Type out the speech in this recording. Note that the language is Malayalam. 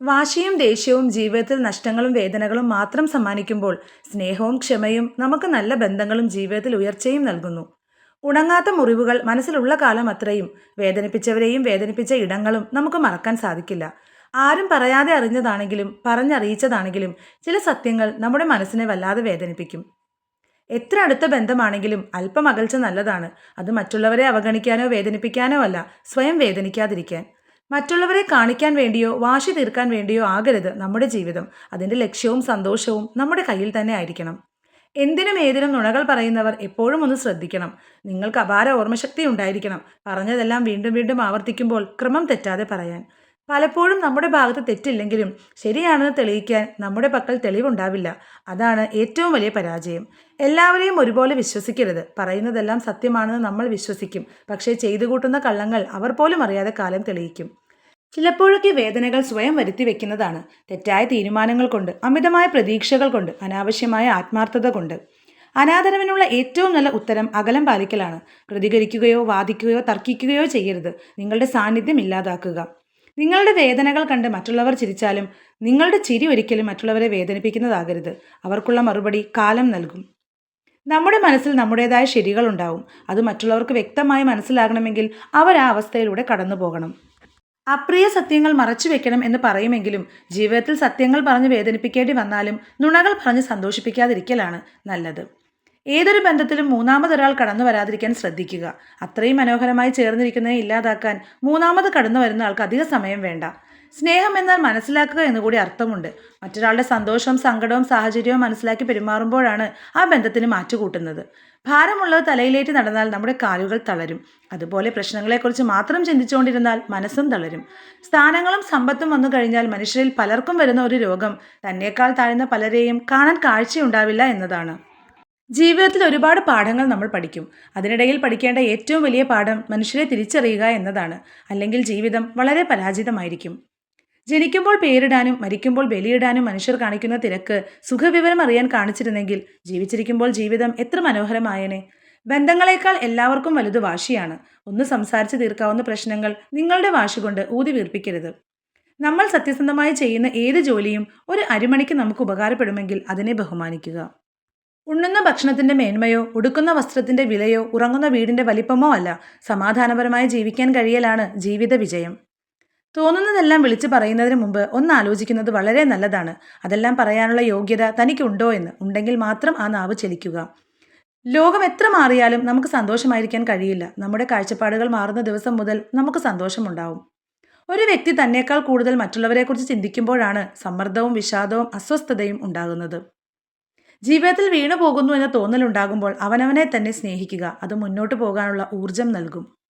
വാശിയും ദേഷ്യവും ജീവിതത്തിൽ നഷ്ടങ്ങളും വേദനകളും മാത്രം സമ്മാനിക്കുമ്പോൾ സ്നേഹവും ക്ഷമയും നമുക്ക് നല്ല ബന്ധങ്ങളും ജീവിതത്തിൽ ഉയർച്ചയും നൽകുന്നു. ഉണങ്ങാത്ത മുറിവുകൾ മനസ്സിലുള്ള കാലം അത്രയും വേദനിപ്പിച്ചവരെയും വേദനിപ്പിച്ച ഇടങ്ങളും നമുക്ക് മറക്കാൻ സാധിക്കില്ല. ആരും പറയാതെ അറിഞ്ഞതാണെങ്കിലും പറഞ്ഞറിയിച്ചതാണെങ്കിലും ചില സത്യങ്ങൾ നമ്മുടെ മനസ്സിനെ വല്ലാതെ വേദനിപ്പിക്കും. എത്ര അടുത്ത ബന്ധമാണെങ്കിലും അല്പം അകൽച്ച നല്ലതാണ്. അത് മറ്റുള്ളവരെ അവഗണിക്കാനോ വേദനിപ്പിക്കാനോ അല്ല, സ്വയം വേദനിക്കാതിരിക്കാൻ. മറ്റുള്ളവരെ കാണിക്കാൻ വേണ്ടിയോ വാശി തീർക്കാൻ വേണ്ടിയോ ആകരുത് നമ്മുടെ ജീവിതം. അതിൻ്റെ ലക്ഷ്യവും സന്തോഷവും നമ്മുടെ കയ്യിൽ തന്നെ ആയിരിക്കണം. എന്തിനും ഏതിനും നുണകൾ പറയുന്നവർ എപ്പോഴും ഒന്ന് ശ്രദ്ധിക്കണം. നിങ്ങൾക്ക് അപാര ഓർമ്മശക്തി ഉണ്ടായിരിക്കണം. പറഞ്ഞതെല്ലാം വീണ്ടും വീണ്ടും ആവർത്തിക്കുമ്പോൾ ക്രമം തെറ്റാതെ പറയാൻ. പലപ്പോഴും നമ്മുടെ ഭാഗത്ത് തെറ്റില്ലെങ്കിലും ശരിയാണെന്ന് തെളിയിക്കാൻ നമ്മുടെ പക്കൽ തെളിവുണ്ടാവില്ല. അതാണ് ഏറ്റവും വലിയ പരാജയം. എല്ലാവരെയും ഒരുപോലെ വിശ്വസിക്കരുത്. പറയുന്നതെല്ലാം സത്യമാണെന്ന് നമ്മൾ വിശ്വസിക്കും. പക്ഷേ ചെയ്തു കൂട്ടുന്ന കള്ളങ്ങൾ അവർ പോലും അറിയാതെ കാലം തെളിയിക്കും. ചിലപ്പോഴൊക്കെ വേദനകൾ സ്വയം വരുത്തി വെക്കുന്നതാണ്. തെറ്റായ തീരുമാനങ്ങൾ കൊണ്ട്, അമിതമായ പ്രതീക്ഷകൾ കൊണ്ട്, അനാവശ്യമായ ആത്മാർത്ഥത കൊണ്ട്. അനാദരവിനുള്ള ഏറ്റവും നല്ല ഉത്തരം അകലം പാലിക്കലാണ്. പ്രതികരിക്കുകയോ വാദിക്കുകയോ തർക്കിക്കുകയോ ചെയ്യരുത്. നിങ്ങളുടെ സാന്നിധ്യം ഇല്ലാതാക്കുക. നിങ്ങളുടെ വേദനകൾ കണ്ട് മറ്റുള്ളവർ ചിരിച്ചാലും നിങ്ങളുടെ ചിരി ഒരിക്കലും മറ്റുള്ളവരെ വേദനിപ്പിക്കുന്നതാകരുത്. അവർക്കുള്ള മറുപടി കാലം നൽകും. നമ്മുടെ മനസ്സിൽ നമ്മുടേതായ ശരികളുണ്ടാവും. അത് മറ്റുള്ളവർക്ക് വ്യക്തമായി മനസ്സിലാകണമെങ്കിൽ അവർ ആ അവസ്ഥയിലൂടെ കടന്നു പോകണം. അപ്രിയ സത്യങ്ങൾ മറച്ചു വെക്കണം എന്ന് പറയുമെങ്കിലും ജീവിതത്തിൽ സത്യങ്ങൾ പറഞ്ഞ് വേദനിപ്പിക്കേണ്ടി വന്നാലും നുണകൾ പറഞ്ഞ് സന്തോഷിപ്പിക്കാതിരിക്കലാണ് നല്ലത്. ഏതൊരു ബന്ധത്തിലും മൂന്നാമതൊരാൾ കടന്നു വരാതിരിക്കാൻ ശ്രദ്ധിക്കുക. അത്രയും മനോഹരമായി ചേർന്നിരിക്കുന്നതിനെ ഇല്ലാതാക്കാൻ മൂന്നാമത് കടന്നു വരുന്ന ആൾക്ക് അധിക സമയം വേണ്ട. സ്നേഹം എന്നാൽ മനസ്സിലാക്കുക എന്നുകൂടി അർത്ഥമുണ്ട്. മറ്റൊരാളുടെ സന്തോഷവും സങ്കടവും സാഹചര്യവും മനസ്സിലാക്കി പെരുമാറുമ്പോഴാണ് ആ ബന്ധത്തിന് മാറ്റുകൂട്ടുന്നത്. ഭാരമുള്ളത് തലയിലേറ്റി നടന്നാൽ നമ്മുടെ കാലുകൾ തളരും. അതുപോലെ പ്രശ്നങ്ങളെക്കുറിച്ച് മാത്രം ചിന്തിച്ചുകൊണ്ടിരുന്നാൽ മനസ്സും തളരും. സ്ഥാനങ്ങളും സമ്പത്തും വന്നു കഴിഞ്ഞാൽ മനുഷ്യരിൽ പലർക്കും വരുന്ന ഒരു രോഗം തന്നേക്കാൾ താഴ്ന്ന പലരെയും കാണാൻ കാഴ്ചയുണ്ടാവില്ല എന്നതാണ്. ജീവിതത്തിൽ ഒരുപാട് പാഠങ്ങൾ നമ്മൾ പഠിക്കും. അതിനിടയിൽ പഠിക്കേണ്ട ഏറ്റവും വലിയ പാഠം മനുഷ്യരെ തിരിച്ചറിയുക എന്നതാണ്. അല്ലെങ്കിൽ ജീവിതം വളരെ പരാജിതമായിരിക്കും. ജനിക്കുമ്പോൾ പേരിടാനും മരിക്കുമ്പോൾ ബലിയിടാനും മനുഷ്യർ കാണിക്കുന്ന തിരക്ക് സുഖവിവരം അറിയാൻ കാണിച്ചിരുന്നെങ്കിൽ ജീവിച്ചിരിക്കുമ്പോൾ ജീവിതം എത്ര മനോഹരമായേനെ. ബന്ധങ്ങളെക്കാൾ എല്ലാവർക്കും വലുത് വാശിയാണ്. ഒന്ന് സംസാരിച്ച് തീർക്കാവുന്ന പ്രശ്നങ്ങൾ നിങ്ങളുടെ വാശി കൊണ്ട് ഊതി വീർപ്പിക്കരുത്. നമ്മൾ സത്യസന്ധമായി ചെയ്യുന്ന ഏത് ജോലിയും ഒരു അരിമണിക്ക് നമുക്ക് ഉപകാരപ്പെടുമെങ്കിൽ അതിനെ ബഹുമാനിക്കുക. ഉണ്ണുന്ന ഭക്ഷണത്തിന്റെ മേന്മയോ ഉടുക്കുന്ന വസ്ത്രത്തിന്റെ വിലയോ ഉറങ്ങുന്ന വീടിന്റെ വലിപ്പമോ അല്ല, സമാധാനപരമായി ജീവിക്കാൻ കഴിയലാണ് ജീവിത വിജയം. തോന്നുന്നതെല്ലാം വിളിച്ചു പറയുന്നതിന് മുമ്പ് ഒന്ന് ആലോചിക്കുന്നത് വളരെ നല്ലതാണ്. അതെല്ലാം പറയാനുള്ള യോഗ്യത തനിക്കുണ്ടോ എന്ന്. ഉണ്ടെങ്കിൽ മാത്രം ആ നാവ് ചലിക്കുക. ലോകം എത്ര മാറിയാലും നമുക്ക് സന്തോഷമായിരിക്കാൻ കഴിയില്ല. നമ്മുടെ കാഴ്ചപ്പാടുകൾ മാറുന്ന ദിവസം മുതൽ നമുക്ക് സന്തോഷമുണ്ടാവും. ഒരു വ്യക്തി തന്നേക്കാൾ കൂടുതൽ മറ്റുള്ളവരെക്കുറിച്ച് ചിന്തിക്കുമ്പോഴാണ് സമ്മർദ്ദവും വിഷാദവും അസ്വസ്ഥതയും ഉണ്ടാകുന്നത്. ജീവിതത്തിൽ വീണു പോകുന്നു എന്ന തോന്നലുണ്ടാകുമ്പോൾ അവനവനെ തന്നെ സ്നേഹിക്കുക. അത് മുന്നോട്ട് പോകാനുള്ള ഊർജം നൽകും.